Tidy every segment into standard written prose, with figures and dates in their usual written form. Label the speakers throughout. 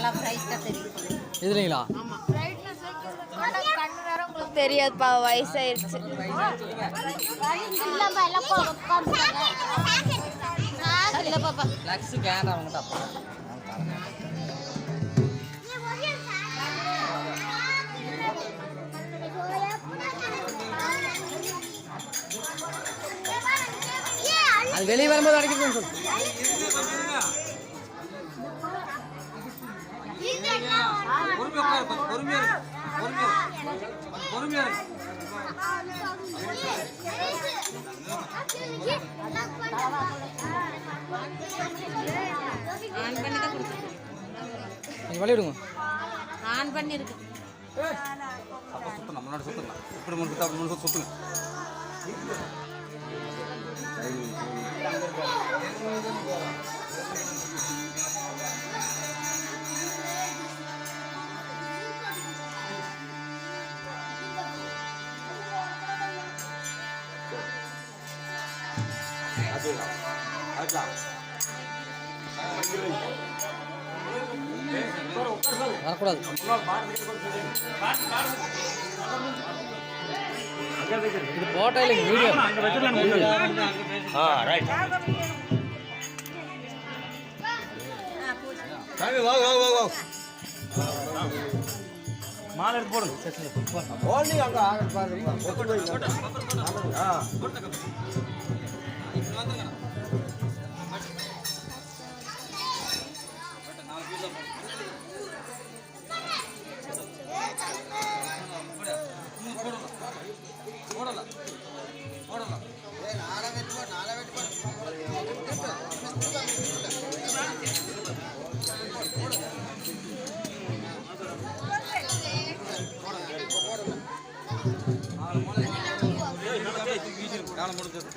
Speaker 1: நல்லா பிரைட்டா தெரியும்.
Speaker 2: இதுலீங்களா?
Speaker 1: ஆமா. பிரைட்னஸ் கண்ணு வேற உங்களுக்கு தெரியாதுப்பா, வயசாயிருச்சு. இல்லப்பா எல்லாம் உட்கார்ந்துங்க. இல்ல பாப்பா.
Speaker 2: லக்ஸ் கேன் அவங்க தப்பா. அது வெளியே வரும்போது அடிக்கிறதுன்னு சொல்லு.
Speaker 1: ஆன் பண்ணி தான் கொடுத்துருக்கேன்.
Speaker 2: நீங்கள் வழிவிடுங்க.
Speaker 1: ஆன் பண்ணி இருக்கு.
Speaker 3: அப்போ சுத்தலாம், முன்னாடி சுத்தலாம். இப்படி முன் சுத்தா, அப்படி முன் சுற்றுங்க.
Speaker 2: வரக்கூடாது. இது போட்டோ இல்லைங்க, வீடியோ.
Speaker 3: ரைட். வா. மாலை எடுத்து போடுங்க. ஓன்லி அங்க ஆக பாருங்க.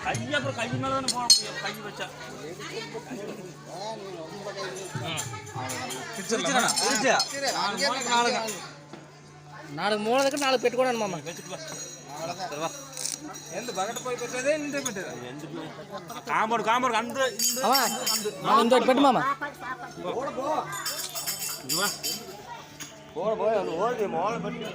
Speaker 3: கையை அப்புறம் கை மேலே தானே போட முடியும், கை வச்சா.
Speaker 2: நாளைக்கு மூலதுக்கு 4 பெட்டு கூட மாமா.
Speaker 3: எந்த பக்கெட் போய் பெற்றதே இந்த பெட்டு. காம்பவுண்ட் அந்த
Speaker 2: இந்த பெட்டு மாமா.
Speaker 3: போய் அது ஓடி மோளை பெட்டு.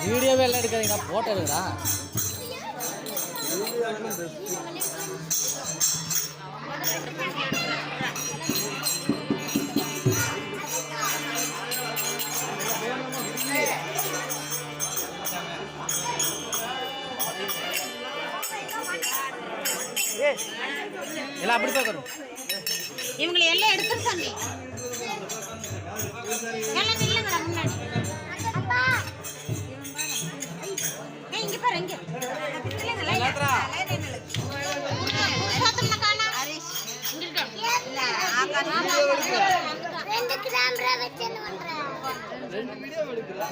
Speaker 2: வீடியோவே எல்லாம் எடுக்காதீங்க, போட்டோ எடுக்கிறா. எல்லாம் அப்படி பார்க்கணும்.
Speaker 1: இவங்களை எல்லாம் எடுத்துரு சாமி. எல்லாம் நில்லுங்கடா முன்னாடி. அப்பா ஏய் இங்க பாரு இங்க. நில்லுங்க சாத்தம்மா காணா. ஹரிஷ் இங்க இருக்க. இல்ல ஆகானா 2 கேமரா வச்சு என்ன பண்ற?
Speaker 2: 2 வீடியோ எடுக்கறா.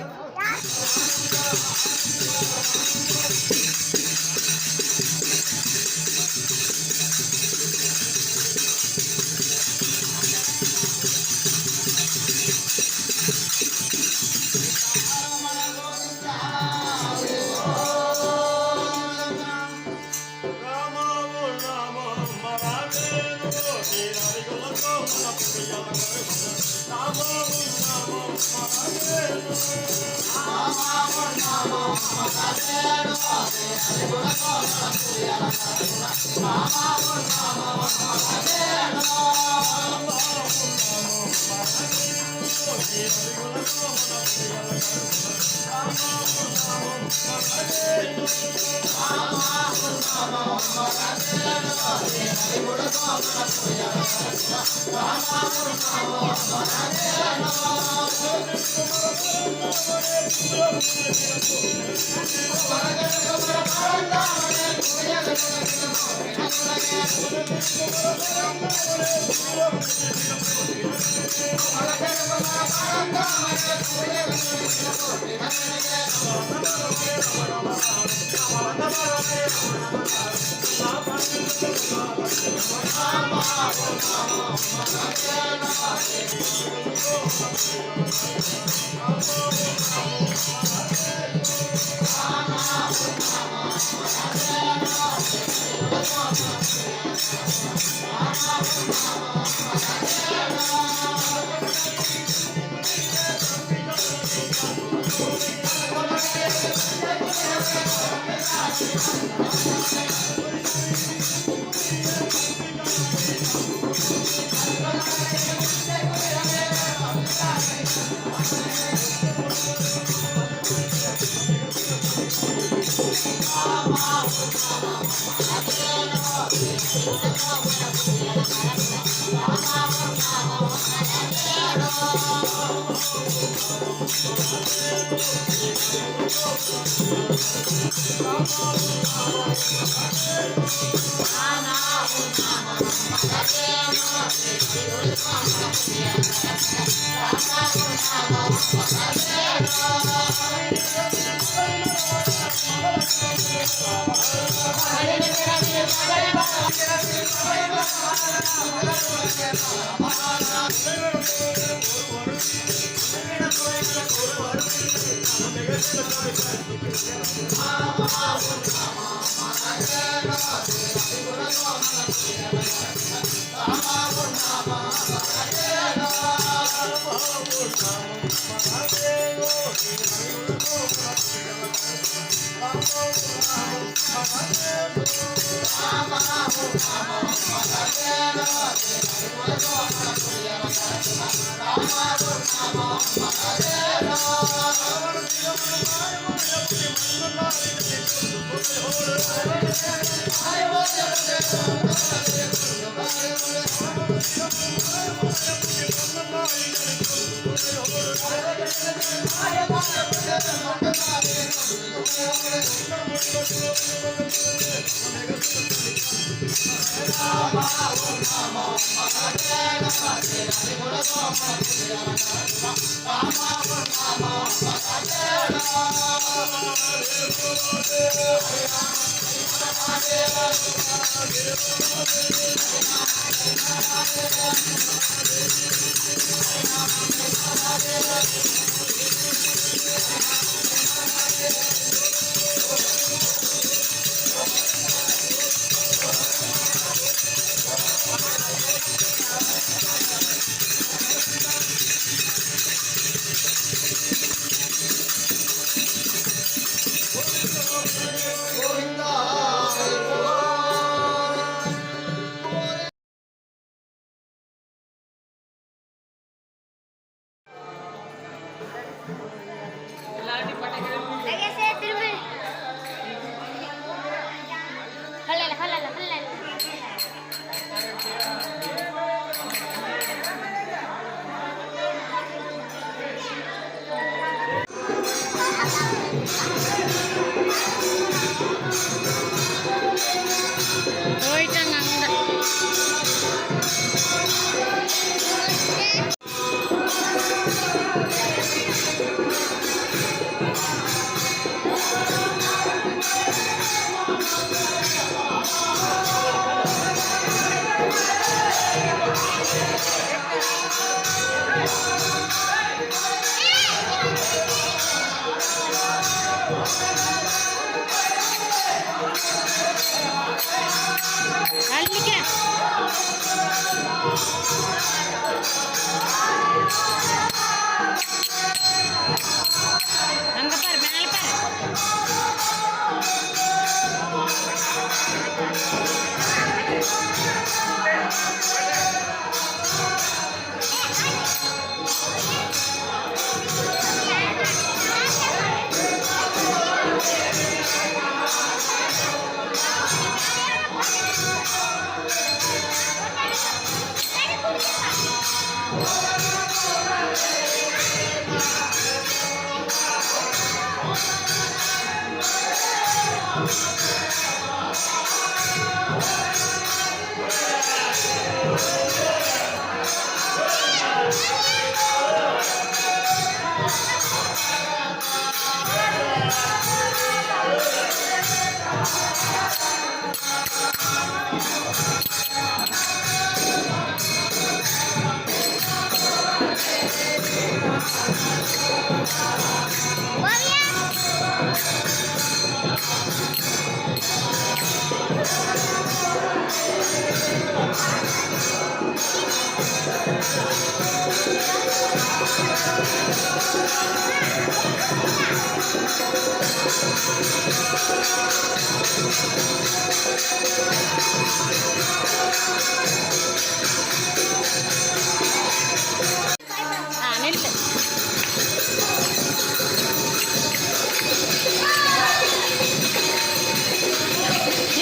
Speaker 1: நிறுத்து.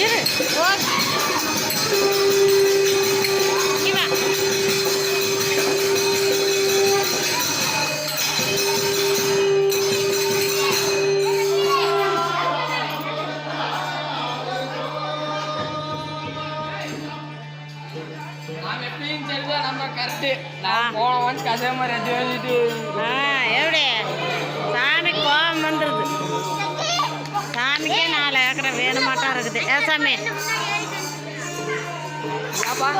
Speaker 1: இரு ஓகே. இவா
Speaker 2: நாம் எப்பயும் சரிதான் நம்ம கரெக்டு. நான் போன வந்து கசாம ரெண்டு எழுதிட்டு
Speaker 1: எப்படி சாமி கோபம் வந்துடுது. சாமிக்கே 4 ஏக்கரை வேணுமாட்டம் இருக்குது. ஏ சாமி
Speaker 2: ஏப்பா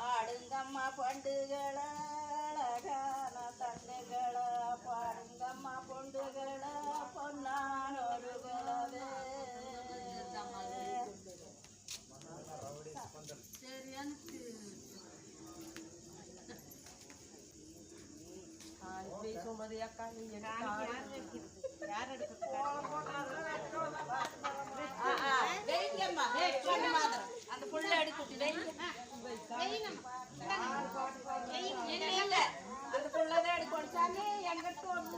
Speaker 4: ஆடுங்கம்மா பண்டுகள அழகான தண்டுகள பாடுங்கம்மா பொண்டுகள பொன்னானோடுகளவே அந்த புள்ள எடுத்து அந்த புள்ளதான் எடுக்கணும் சாமி எங்கிட்ட ஒன்று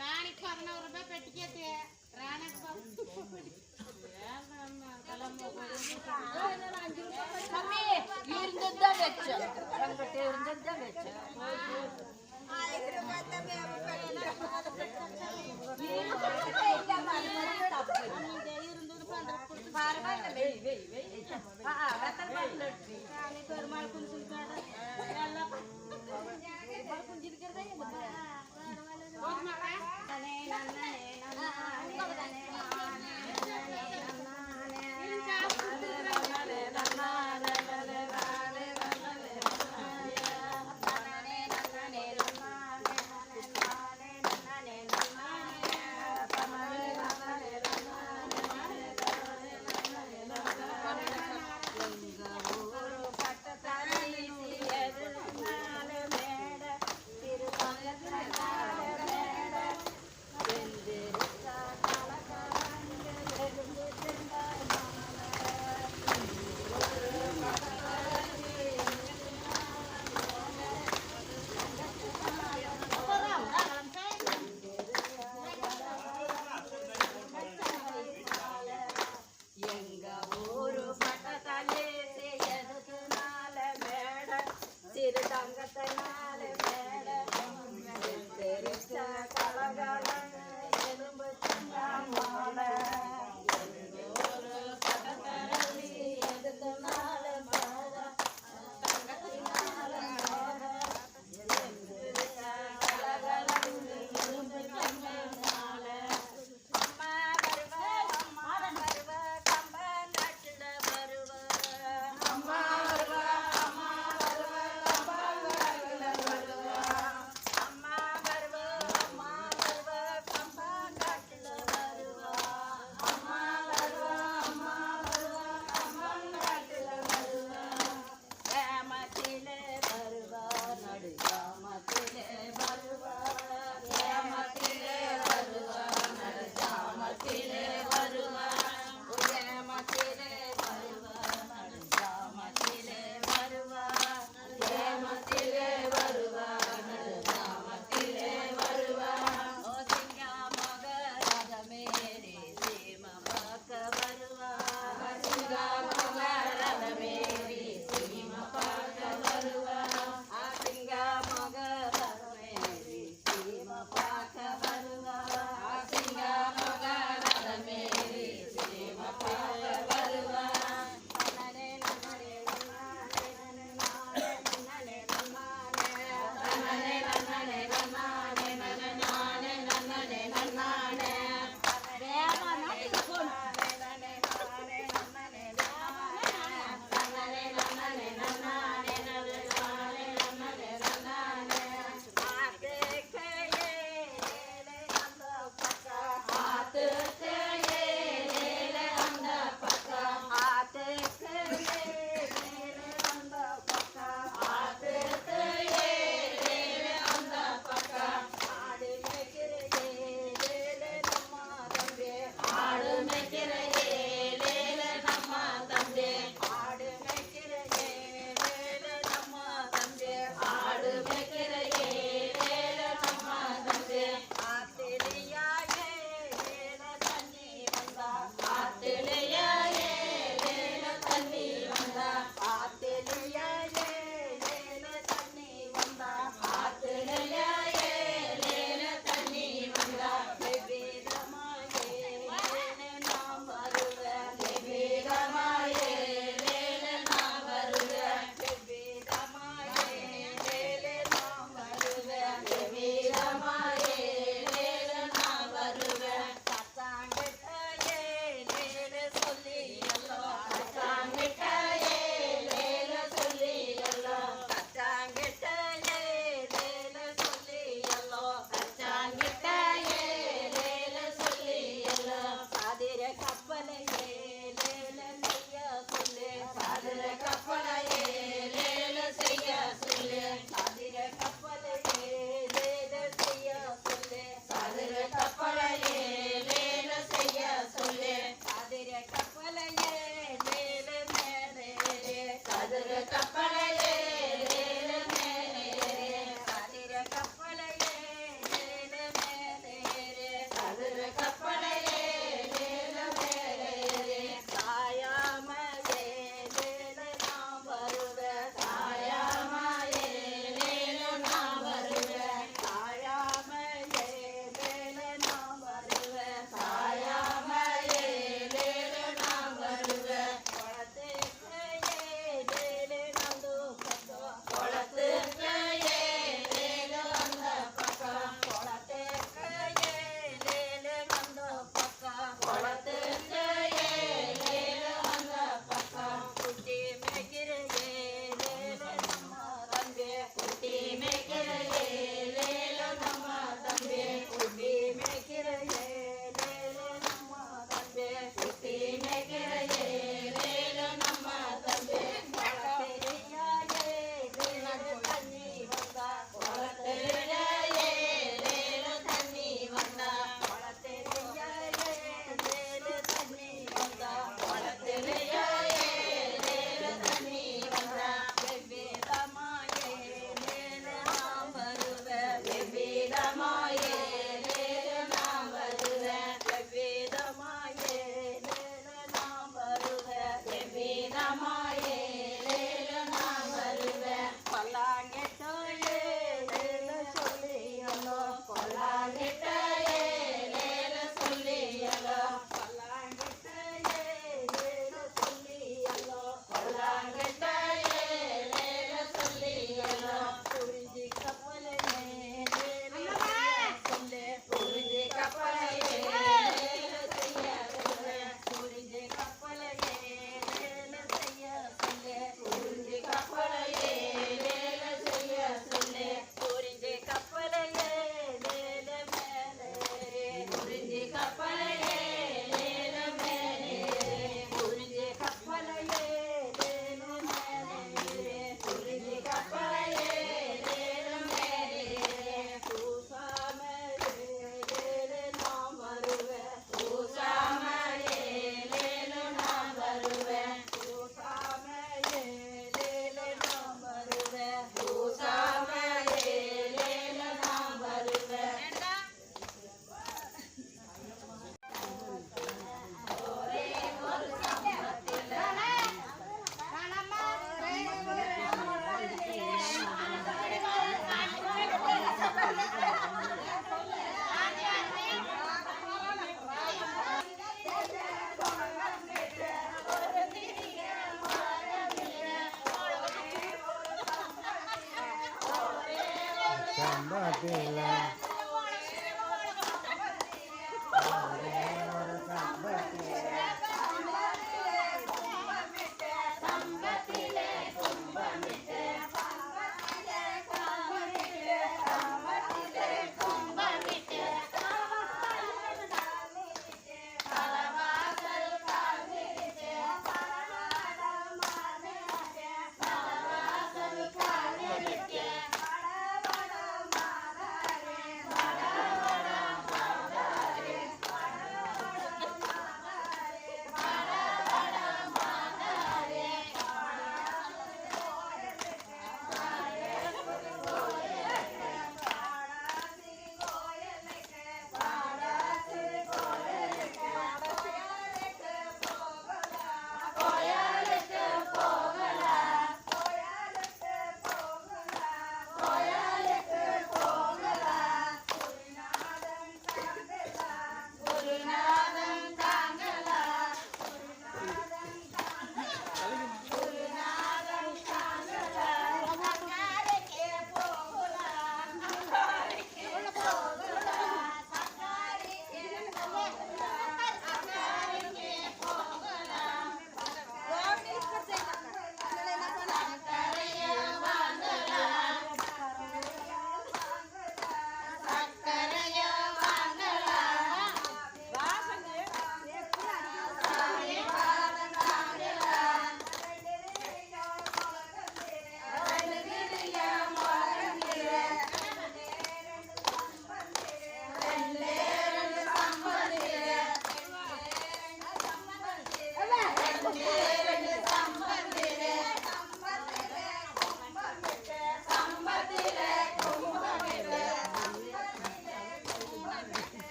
Speaker 1: దానికి 11 రూపాయలు పెట్టికేతే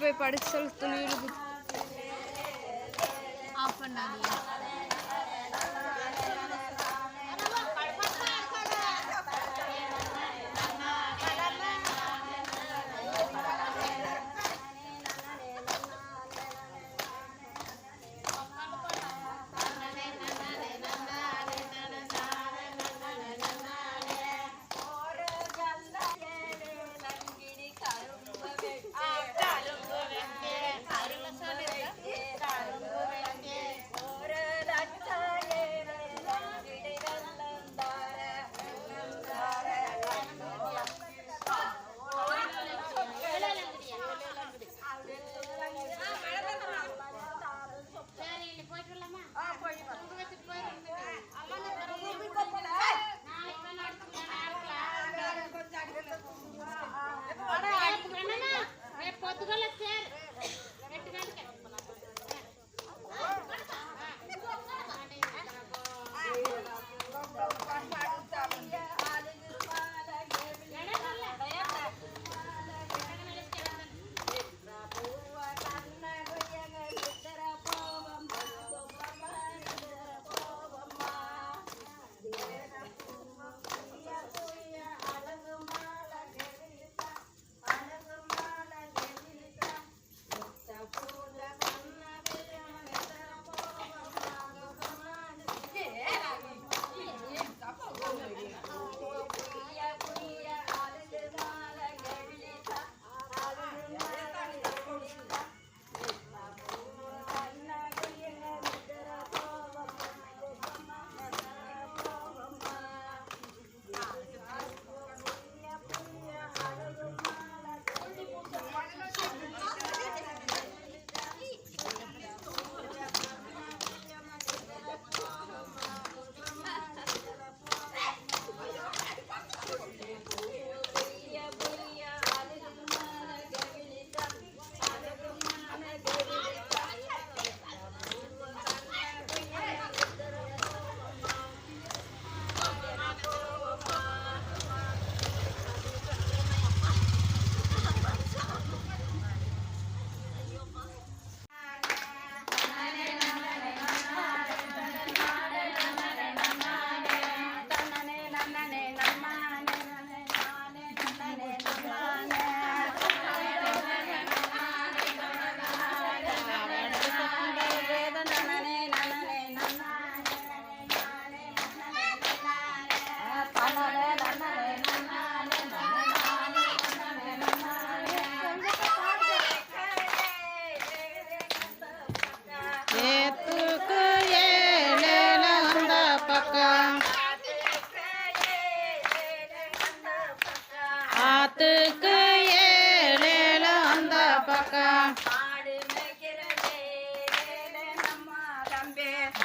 Speaker 5: போய் படிச்சு சொல்லு துணி ஆஃப் பண்ணாதீங்க.
Speaker 4: ஒரு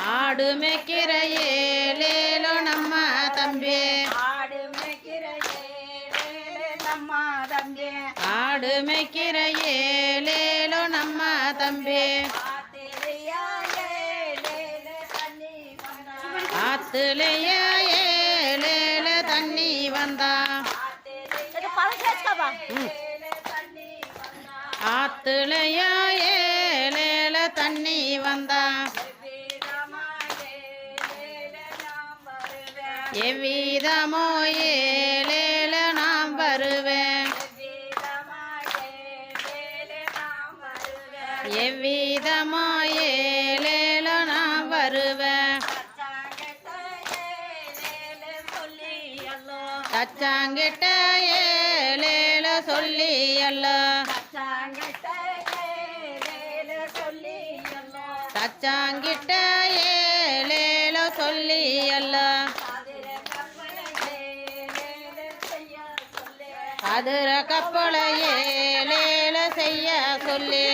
Speaker 6: ஆடு மேய்க்கிற ஏலேலோ நம்ம தம்பி
Speaker 4: ஆடு மேய்க்கிற ஏலேலே நம்ம தம்பி
Speaker 6: ஆடு மேய்க்கிற ஏலேலோ நம்ம தம்பி
Speaker 4: ஆத்திரையா ஏலேலே தண்ணி வந்தா
Speaker 6: ஆத்துலையா ஏலேல தண்ணி வந்தா ஆத்துலையா ஏலேல தண்ணி வந்தா எவ்விதமோ ஏலேல நாம் வருவேன் எவ்விதமோ ஏலேல நாம் வருவேன் தச்சாங்கிட்ட ஏலேல சொல்லி அல்ல தச்சாங்கிட்ட ஏலேல சொல்லி அல்ல அதிர கப்பல ஏலேல செய்ய சொல்லி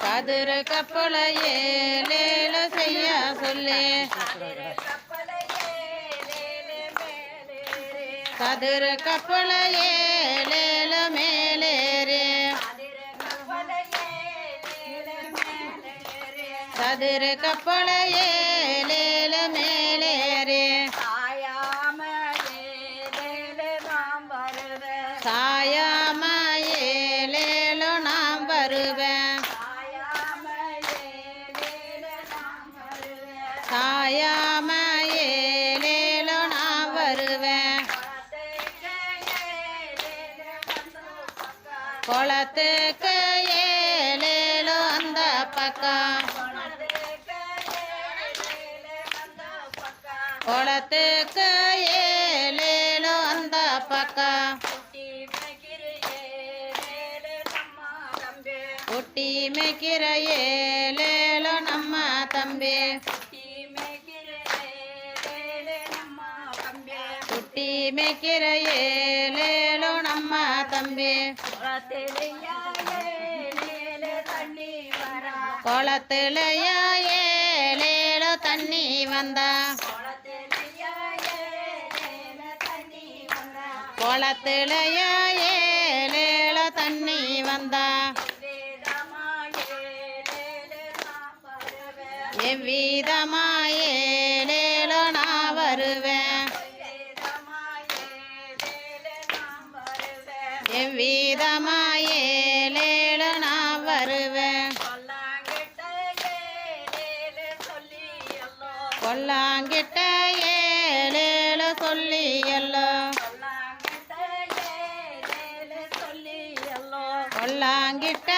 Speaker 6: கதிர கப்பல ஏலேல செய்ய சொல்லி கதிர கப்பல ஏலேல மேலேறி கதிர கப்பல ஏலேல மேலேறி சாயாம ஏலேலோ நாம் வருவேன் சாயாம ஏலேலோ நான் வருவேன் குளத்துக்கு ஏலேலோ அந்த பக்கம் குளத்துக்கு ஏலேலோ அந்த பக்கம் குட்டி மேய்க்கிற ஏலேலோ நம்ம தம்பி குட்டி மேய்க்கிற ஏலேலோ நம்ம தம்பி குளத்துலையா ஏலேலோ தண்ணி வந்தா குளத்துலையா ஏலேலோ தண்ணி வந்தா எவ்விதமா ஏலேலோ நான் வருவேன் எவ்விதமா ஏலேலோ நான் வருவேன் கொல்லாங்கிட்ட ஏலேலோ சொல்லி எல்லோ கொல்லாங்கிட்ட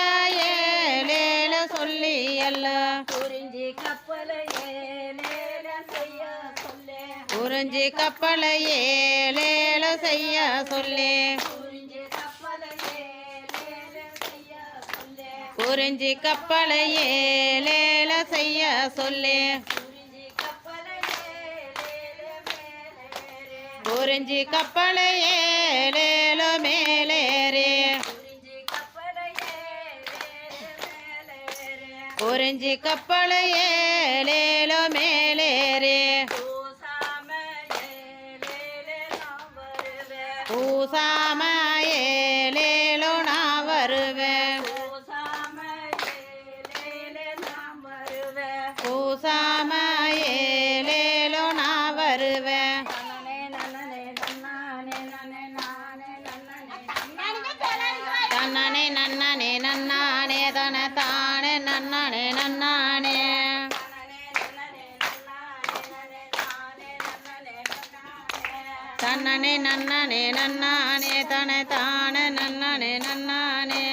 Speaker 6: ஏலேலோ சொல்லி எல்லோ
Speaker 4: குறிஞ்சி கப்பல ஏலேல செய்ய சொல்லு
Speaker 6: குறிஞ்சி கப்பல ஏலேலோ செய்ய சொல்லி
Speaker 4: குறிஞ்சி கப்பல ஏலேல செய்ய சொல்லு
Speaker 6: குறிஞ்சி கப்பல ஏலேலோ செய்ய சொல்லி
Speaker 4: குறிஞ்சி கப்பல ஏலேல மேலேறு
Speaker 6: குறிஞ்சி கப்பல ஏலேலோ மேலேறு பூசாம ஏலேலோ நான் வருவேன் பூசாம ஏலேலோ நான் வருவேன் தன்னனே நன்னனே நன்னானே தன தானே நன்னனே நன்னானே தன்னனே நன்னனே நன்னானே தன தானே நன்னனே நன்னானே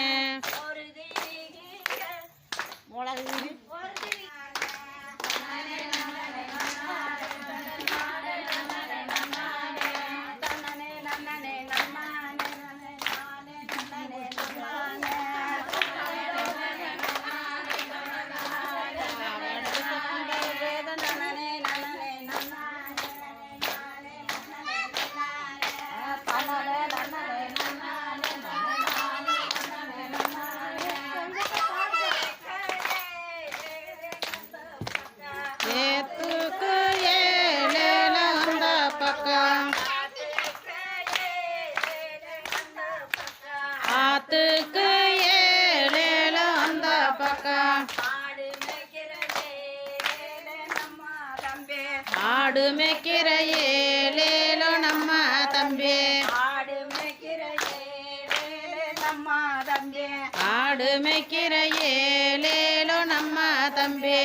Speaker 6: மேய்க்கிற ஏலேலோ நம்ம தம்பி
Speaker 4: ஆடு மேய்க்கிற ஏலேலோ நம்ம தம்பி
Speaker 6: ஆடு மேய்க்கிற ஏலேலோ நம்ம தம்பி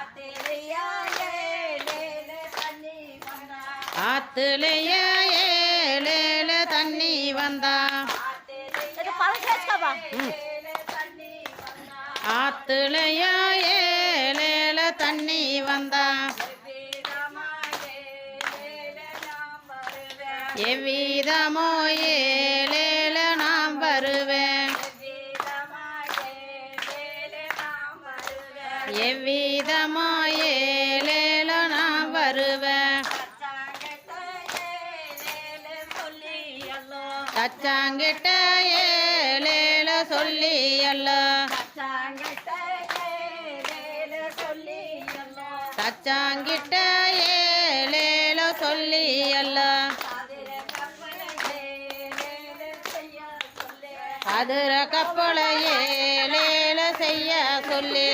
Speaker 4: ஆத்திரையா ஏலேலோ தண்ணி வந்தா
Speaker 6: ஆத்துலையா ஏலேல தண்ணி வந்தா ஆத்துலையா ஏலேல தண்ணி வந்தா எவ்விதமோ ஏலேல நாம் வருவேன் எவ்விதமோ ஏலேல நாம் வருவேன் தச்சாங்கிட்ட ஏலேல சொல்லி அல்ல தச்சாங்கிட்ட ஏலேல சொல்லி அல்ல அதிர கப்பல ஏலேல செய்ய சொல்லி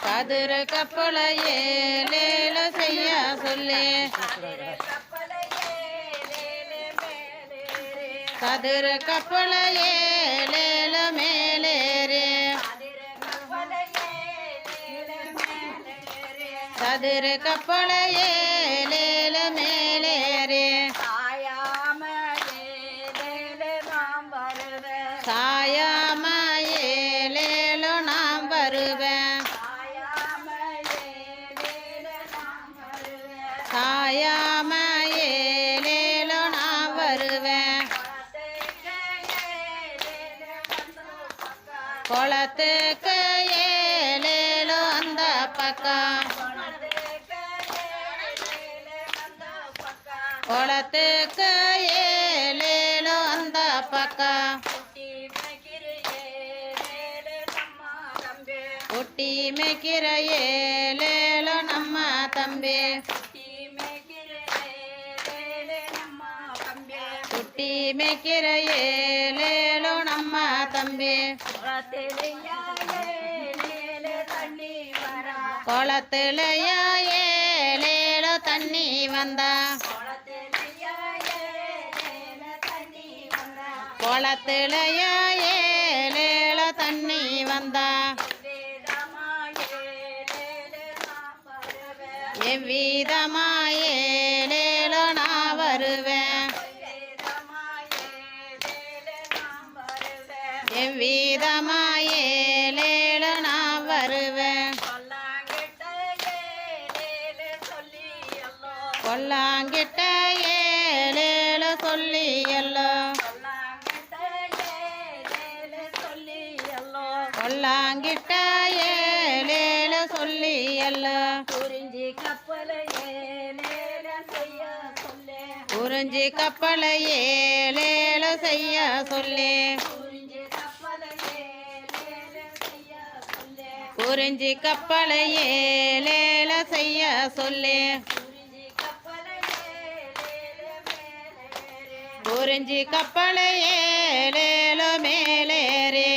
Speaker 6: கதிர கப்பல ஏலேல செய்ய சொல்லி கதிர கப்பல ஏலேல மேலேறே கதிர கப்பல ஏலேல மேலேறே சாயாம ஏலேலோ நாம் வருவேன் சாயாம ஏலேலோ நான் வருவேன் குளத்துக்கு ஏலேலோ அந்த பக்கம் குளத்துக்கு ஏலேலோ அந்த பக்கம் குட்டி மேய்க்கிற ஏலேலோ நம்ம தம்பி குட்டி மேய்க்கிற ஏலேலோ நம்ம தம்பி குளத்துலையா ஏலேலோ தண்ணி வந்தா குளத்துலையா ஏலேலோ தண்ணி வந்தா எவ்விதமா ஏலேலோ நான் வருவேன் எவ்விதமா ஏலேலோ நான் வருவேன் கொல்லாங்கிட்ட ஏலேலோ சொல்லி எல்லோ கொல்லாங்கிட்ட ஏலேலோ சொல்லி எல்லோ
Speaker 4: குறிஞ்சி கப்பல ஏலேல செய்ய சொல்லு
Speaker 6: குறிஞ்சி கப்பல ஏலேலோ செய்ய சொல்லி குறிஞ்சி கப்பல ஏலேல செய்ய சொல்லி குறிஞ்சி கப்பல ஏலேலோ மேலேறே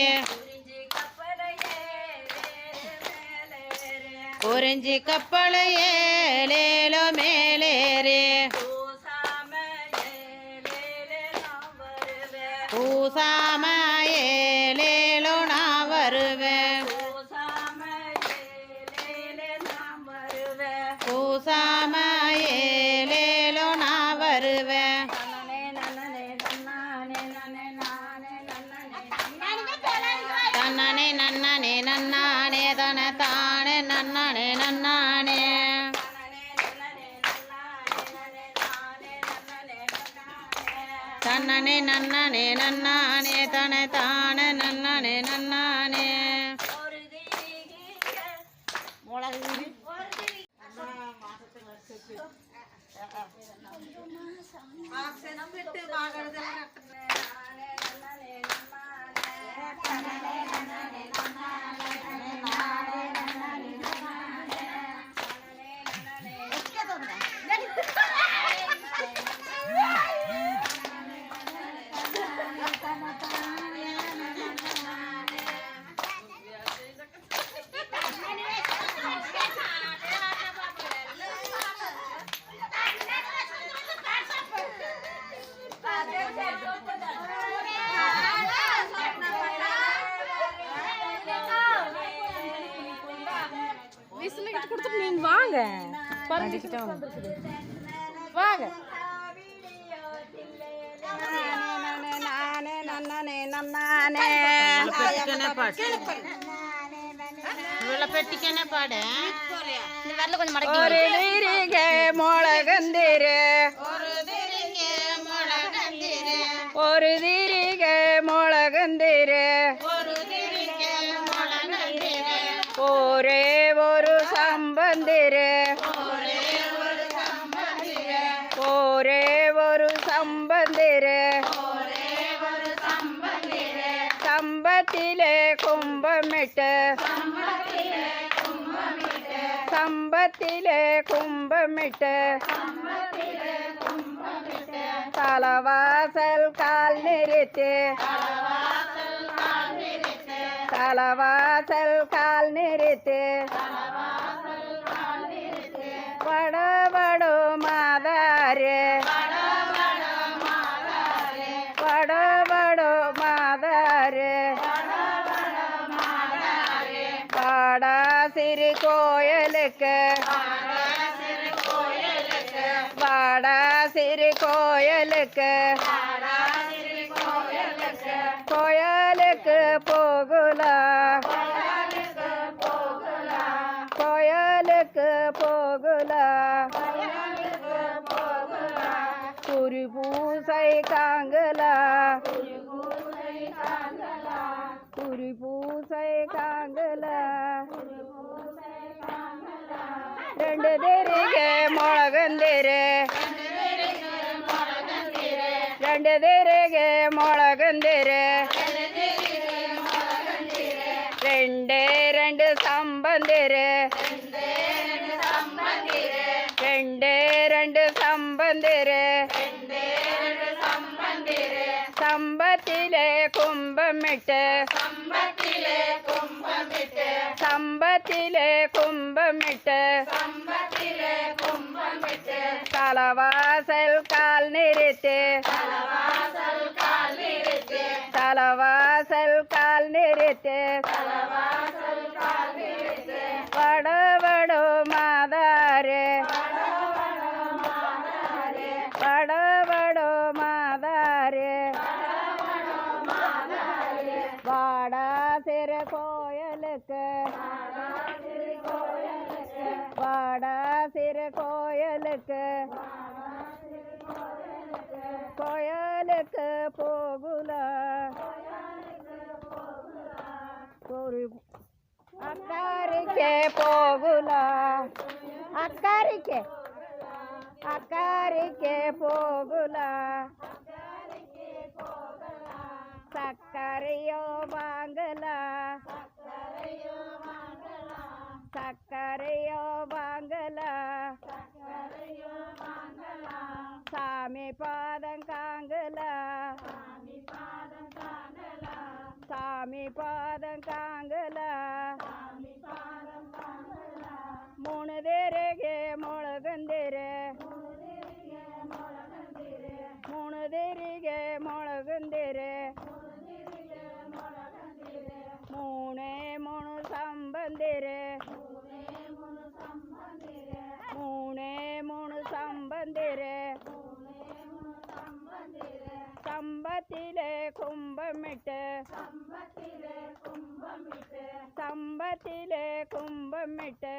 Speaker 6: குறிஞ்சி கப்பல ஏலேலோ மேலேறே பூசாம ஏலேலோ நான் வருவேன் பூசாம ஏலேலோ நான் வருவேன் தன்னனே நன்னனே நன்னானே தன தானே நன்னனே நன்னானே தன்னனே நன்னனே நன்னானே தன தானே நன்னனே நன்னானே நடிக்கிட்டே வாங்க பெட்டிக்கனே பாடு
Speaker 4: ஒரு திரிகை முளகந்திரு ஒரு திரிகை முளகந்திரு ஒரே ஒரு சம்பந்திரு ஒரே ஒரு சம்பந்திரு சம்பத்திலே கும்பமிட்டு சம்பத்திலே கும்பமிட்டு தலவாசல் கால் நிறுத்து தலவாசல் கால் நிறுத்து வடவடு மாதாரு வடவடு மாதாரு வாடா சிறு கோயிலுக்கு வாடா சிறு கோயிலுக்கு கோயிலுக்கு போகலாம் கோயிலுக்கு போகலாம் குரு பூசை காங்கலா குரு பூசை காங்கலா ரெண்டு திரிகை முளகந்திரு ரெண்டு திரிகை முளகந்திரு ரெண்டே ரெண்டு சம்பந்திரு ரெண்டே ரெண்டு சம்பந்திரு சம்பத்திலே கும்பமிட்டு சம்பத்திலே கும்பமிட்டு தலவாசல் கால் நிறுத்து தலவாசல் கால் நிறுத்து வடவடு மாதாரு வடவடு மாதாரு வாடா சிறு கோயிலுக்கு வாடா சிறு கோயிலுக்கு கோயிலுக்கு போகலாம் ஒரு அக்காரிக்கே போகலாம் அக்காரிக்கே அக்காரிக்கே போகலாம் சக்கரையோ வாங்கலாம் சக்கரையோ வாங்கலாம் சாமி பாதம் காங்கலாம் சாமி பாதம் காங்கலாம் மூணு திரிகை முளகந்திரு மூணு திரிகை முளகந்திரு மூணே மூணு சம்பந்திரு மூணே மூணு சம்பந்திரு சம்பத்திலே கும்பமிட்டு சம்பத்திலே கும்பமிட்டு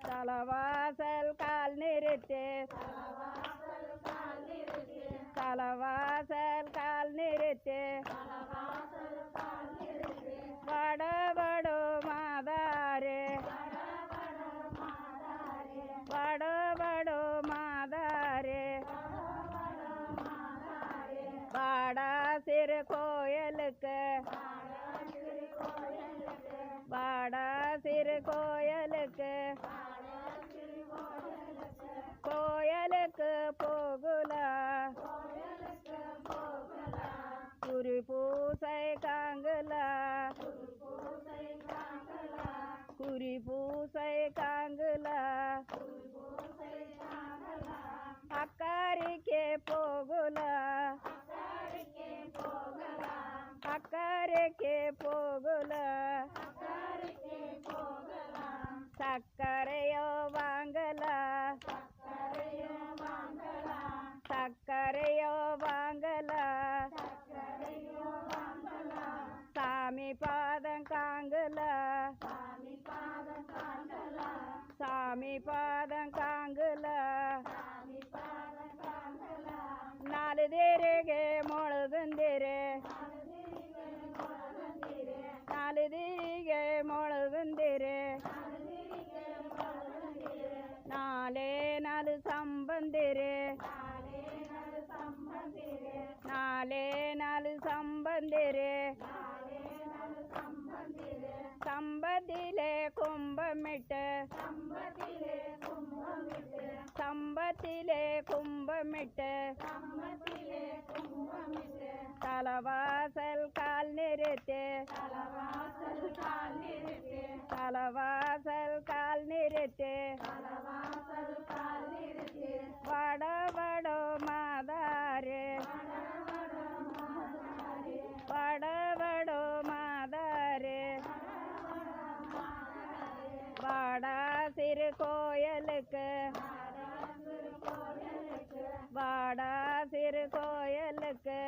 Speaker 4: தலவாசல் கால் நிறுத்து தலவாசல் கால் நிறுத்து வடவடு மாதாரு வடவடு மாதாரு வாடா சிறு கோயிலுக்கு வாடா சிறு கோயிலுக்கு கோயிலுக்கு போகலாம் குரு பூசை காங்கலா குரு பூசை காங்கலா அக்காரிக்கே போகலாம் அக்காரிக்கே போகலாம் ಸಕ್ಕರೆಯೋ ವಾಂಗಲ ಸಕ್ಕರೆಯೋ ವಾಂಗಲ சாமி பாதம் காங்கல சாமி பாதம் காங்கல நாலு தேರಿಗೆ ಮೊಳಗಂದಿರೆ ನಾಲು ದೇರಿಗೆ ಮೊಳಗಂದಿರೆ ನಾಲೇ ನಾಲು ಸಂಬಂದಿರೆ ನಾಲೇ ನಾಲು ಸಂಬಂದಿರೆ சம்பத்திலே கும்பமிட்டு சம்பத்திலே கும்பமிட்டு தலவாசல் கால் நிறுத்து தலவாசல் கால் நிறுத்து வட வடோ மாதாரு வட வடோ மாதாரு வாடா சிறு கோயலுக்கு வாடா சிறு கோயலுக்கு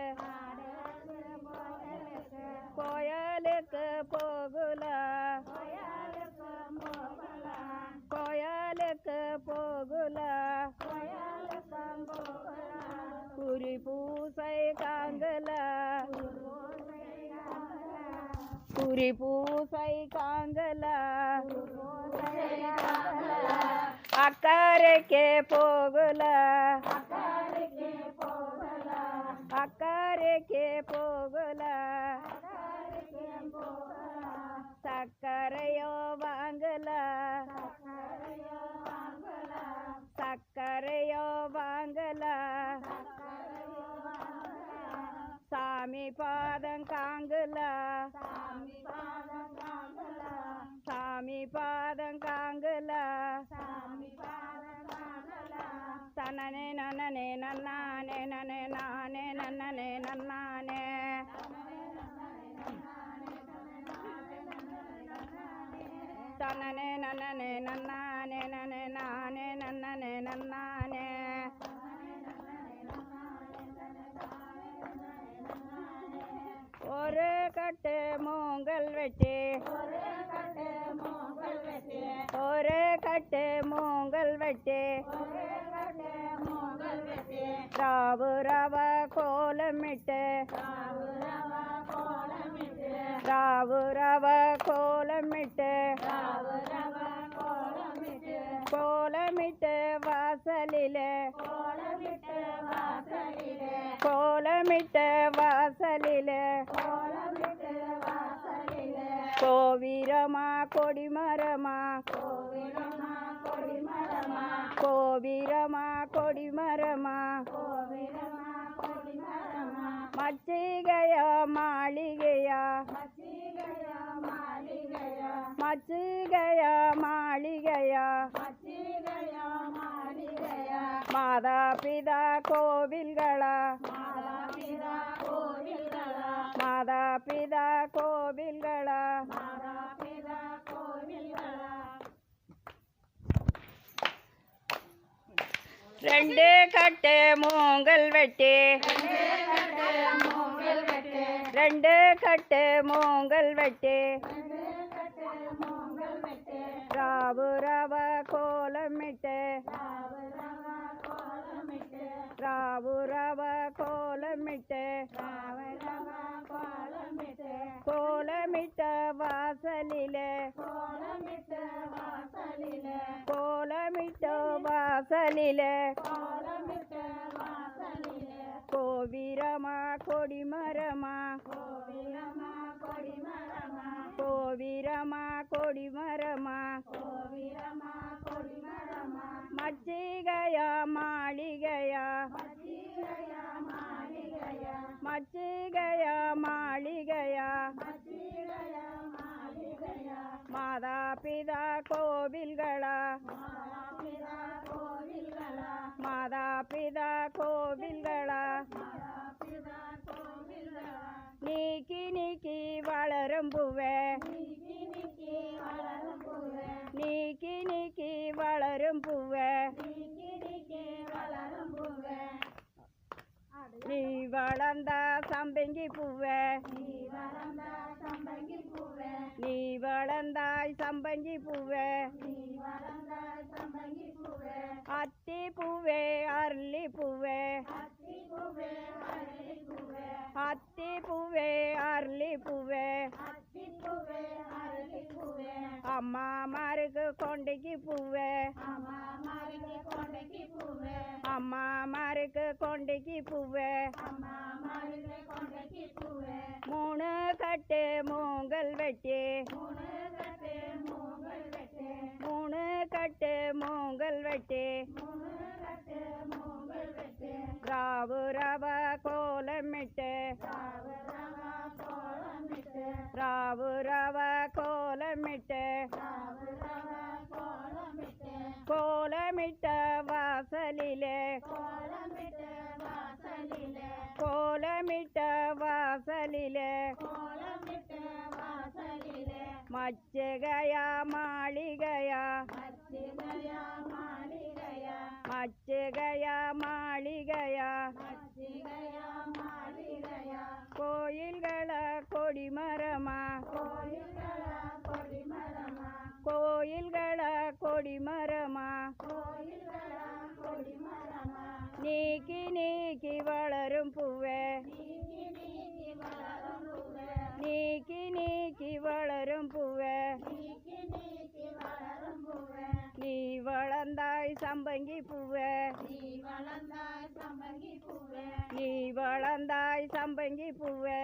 Speaker 4: கோயலுக்கு போகுல கோயலுக்கு போகுல குறி பூசை காங்கல குறி பூசை காங்கல அக்கறைக்கே போகல அக்கறைக்கே போகல சக்கரையோ வாங்கல சக்கரையோ வாங்கல சாமி பாதம் காங்கல சாமி பாதம் காங்கல தனனே நனனே நன்னானே நனே நானே நன்னனே நன்னானே தனனே நனனே நன்னானே நனே நானே நன்னனே நன்னானே ஒரு கட்டு மூங்கல் வெட்டி ஒரு கட்டு மூங்கல் வெட்டி ராவு ரவ கோலமிட்டு ராவு ரவ கோலமிட்டு கோலமிட்டு வாசலிலே கோலமிட்டு வாசலிலே கோவிரமா கொடிமரமா கோவிரமா கொடிமரமா மச்சிகையா மாளிகையா மச்சிகையா மாளிகையா மாதா பிதா கோவில்களா மாதா பிதா கோவில்களா ரெண்டு கட்டு மூங்கல் வெட்டி ரெண்டு கட்டு மூங்கல் வெட்டி ராவு ரவ கோலமிட்டு ராவு ரவ கோலமிட்டு கோலமிட்ட வாசலிலே கோலமிட்ட வாசலிலே கோவிரமா கொடிமரமா கோவிரமா கொடிமரமா மச்சிகையா மாளிகையா மச்சிகையா மாளிகையா மாதா பிதா கோவில்களா மாதா பிதா கோவில்களா நீக்கி நீக்கி வளரும் பூவே നീക്കി നീക്കി വളരും പൂവ് നീ വളർന്ന സമ്പങ്കി പൂവ് നീ വളർന്നായി സമ്പങ്കി പൂവ് അത്തിപ്പൂവേ അരളിപ്പൂവേ അത്തിപ്പൂവേ അരളിപ്പൂവേ അമ്മമാർക്ക് കൊണ്ടയ്ക്ക് പൂവ് അമ്മമാർക്ക് കൊണ്ടയ്ക്ക് പൂവ് മൂന്ന് കട്ട് മൂങ്കൽ വെട്ടി മൂന്ന് കട്ട് മൂങ്കൽ വെട്ടി രാവ് രവ കോലമിട്ട് രാവ് രവ കോലമിട്ട് കോലമിട്ട വാസലിലെ കോലമിട്ട വാസലിലെ മച്ചകയാ മാളികയാ മച്ചകയാ മാളികയാ കോയിൽകള കൊടിമരമാ കോയിൽകള കൊടിമരമാ നീക്കി നീക്കി വളരും പൂവേ നീക്കി നീക്കി വളരും പൂവേ നീ വളർന്നായി സമ്പങ്കി പൂവേ നീ വളർന്നായി സമ്പങ്കി പൂവേ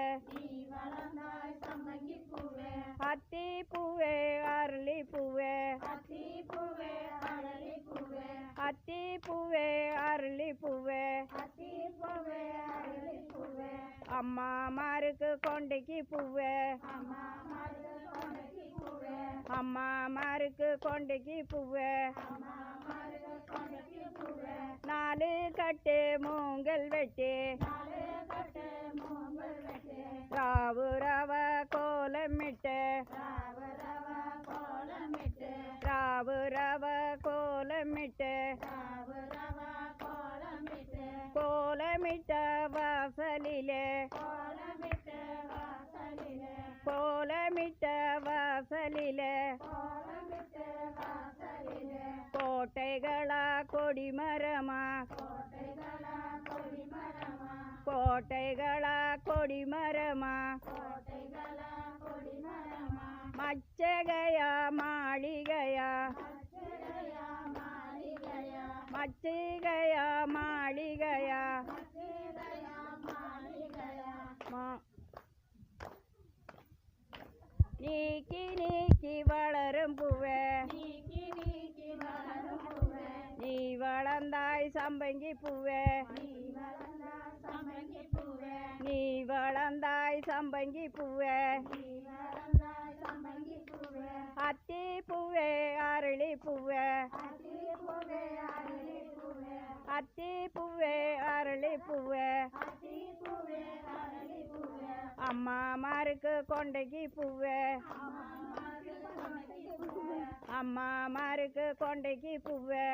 Speaker 4: അത്തിപ്പൂവേ അരളിപ്പൂവേ അത്തിപ്പൂവേ അരളിപ്പൂവേ അമ്മമാർക്ക് കൊണ്ടയ്ക്ക് പൂവേ അമ്മമാർക്ക് കൊണ്ടയ്ക്ക് പൂവേ നാല് കട്ട് മൂങ്കൽ വെട്ടി രാവ് രവ കോലമിട്ട് രാവ് രവ കോലമിട്ട് കോലമിട്ട വാസലിലെ കോലമിട്ട വാസലിലെ കോട്ടകള കൊടിമരമാ കോട്ടകള കൊടിമരമാ മച്ചകയാ മാളികയാ മച്ചകയാ മാളികയാ നീക്കി നീക്കി വളരും പൂവേ നീ വളർന്നായി സമ്പങ്കി പൂവേ നീ വളർന്നായി സമ്പങ്കി പൂവേ അത്തിപ്പൂവേ അരളിപ്പൂവേ അത്തിപ്പൂവേ അരളിപ്പൂവേ അമ്മമാർക്ക് കൊണ്ടയ്ക്ക് പൂവേ അമ്മമാർക്ക് കൊണ്ടയ്ക്ക് പൂവേ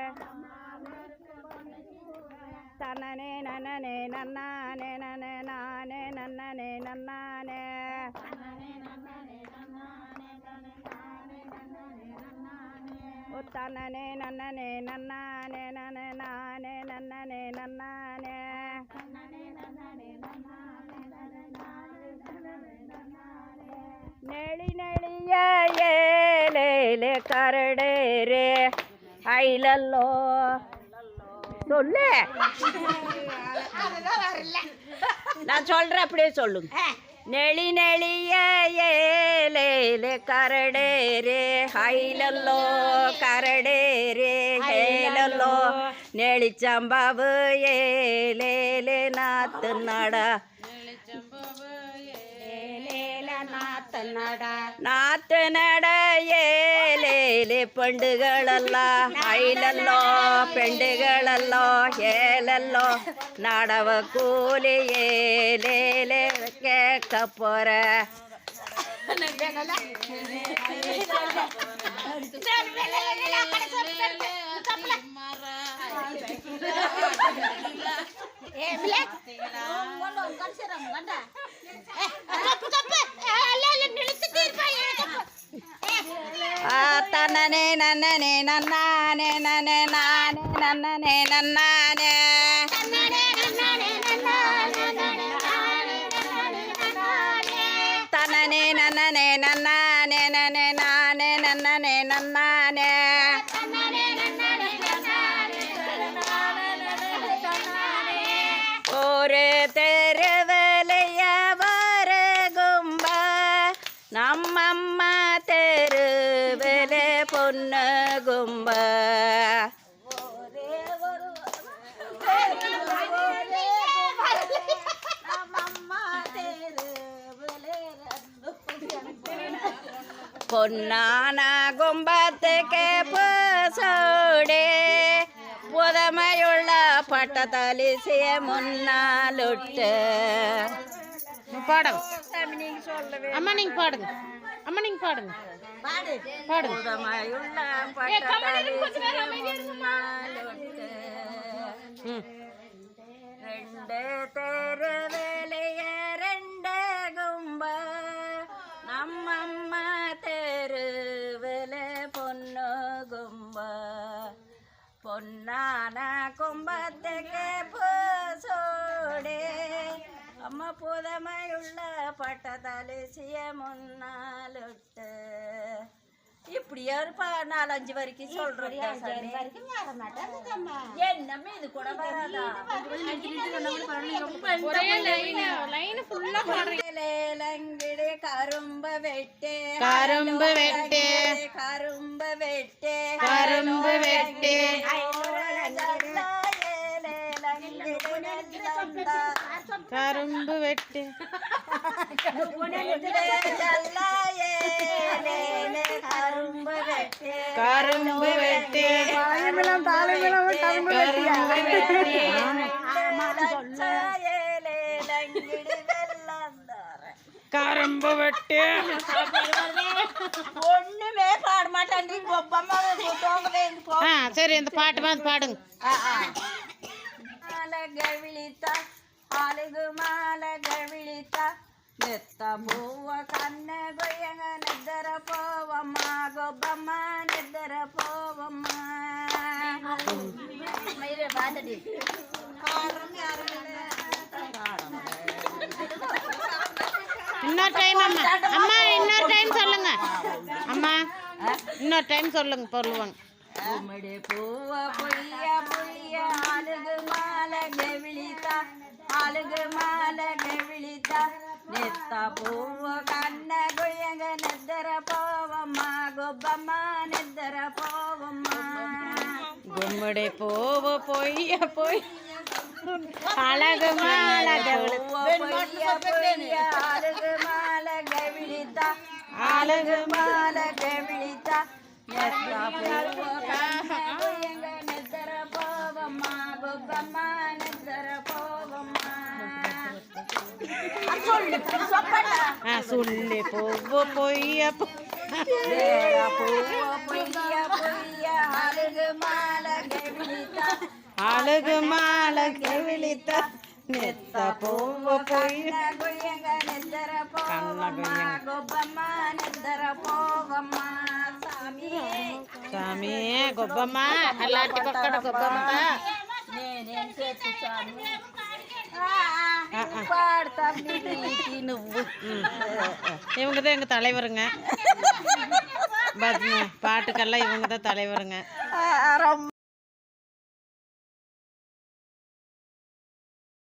Speaker 4: തനനെ നനനെ നന്നാനെ നനെ നാനെ നന്നനെ നന്നാനെ തനനെ നന്നനെ നന്നാനെ നനെ നാനെ നന്നനെ നന്നാനെ ನೆಳಿ ನೆಳಿಯ ಏಲೇಲೆ ಕರಡೇರೆ ಐಲಲ್ಲೋ சொல்லு நான் சொல்றேன் அப்படியே சொல்லுங்க நெளி நெளிய ஏலேலே கரடேரே ஐலல்லோ கரடேரே ஏலல்லோ நெளிச்சம்பாவு ஏலேலே நாத்து நடா நாத்து நட ஏலேலே பெண்டுகளல்ல ஐலல்லோ பெண்டுகளல்லோ ஏலல்லோ நடவ கூலி ஏலேலே கேட்க போற తననే నన్ననే నన్నానే నన్నే నానే నన్ననే నన్నానే తననే నన్ననే నన్నానే నన్నే నానే నన్ననే నన్నానే ஒரு தெருவலைய வரகும்ப நம்மம்மா தெருவல பொண்ணு கும்ப பொன்னான கும்பத்துக்கு பூசோடே புதமையுள்ள பட்டத்தலிசிய முன்னாலுட்டு
Speaker 6: பாடுங்க அம்மா நீங்க பாடுங்க அம்மா நீங்க பாடுங்க பாடுங்க
Speaker 4: புதமையுள்ள பட்டத்தலிசிய முன்னாலுட்டு ரெண்டு தெருவேலைய ரெண்டு கும்ப நம்மம்மா தெருவில பொண்ணு கும்ப பொன்னான கும்பத்துக்கு பூசோடே அம்மா புதமையுள்ள பட்டதலிசிய முன்னாலுட்டு இப்படியே ஒரு 4-5 வரைக்கும் சொல்றோம். என்னமே இது கூட வராதா? லங்கிடு கரும்பு வெட்டு
Speaker 6: கரும்பு வெட்டு
Speaker 4: கரும்பு வெட்டு
Speaker 6: கரும்பு வெட்டு கரும்பு வெட்டு கரும்பு வெட்டு கரும்பு வெட்டு
Speaker 4: ஒண்ணுமே பாட மாட்டேன்.
Speaker 6: சரி இந்த பாட்டு மாதிரி பாடுங்க.
Speaker 4: மாலகவிழித்த ஆளுகு மாலகவிழித்த நெத்த பூவ கண்ண கொய்யங்க நிద్దர போவம்மா கொப்பம்మ நிద్దர போவம்மா
Speaker 6: இன்னொரு டைம் அம்மா அம்மா இன்னொரு டைம் சொல்லுங்க அம்மா இன்னொரு டைம் சொல்லுங்க சொல்லுவாங்க.
Speaker 4: கும்மிடி பூவ பொய்ய பொய்ய ஆளுகு மாலகவிழித்த ஆளுகு மாலகவிழித்த நெத்த பூவ கண்ண கொய்யங்க நிద్దர போவம்மா கொப்பம்మ நிద్దர போவம்மா
Speaker 6: கும்மிடி பூவு பொய்ய பொய் அழகு
Speaker 4: அழகு மாலகவிழித்த
Speaker 6: அழகு
Speaker 4: மாலகவிழித்த நிద్దர போவம்மா கொப்பம்மா நிద్దர போவம்மா
Speaker 6: சொல்லி பூவு பொய்ய அழகு மாலகை விழித்த நெத்த பூவு பொய்ய சாமியே గొబ్బమ్మా అలాంటి పక్కన గొబ్బమ్మ இவங்க தான் எங்க தலைவருங்க. பாட்டுக்கெல்லாம் இவங்க தான் தலைவருங்க.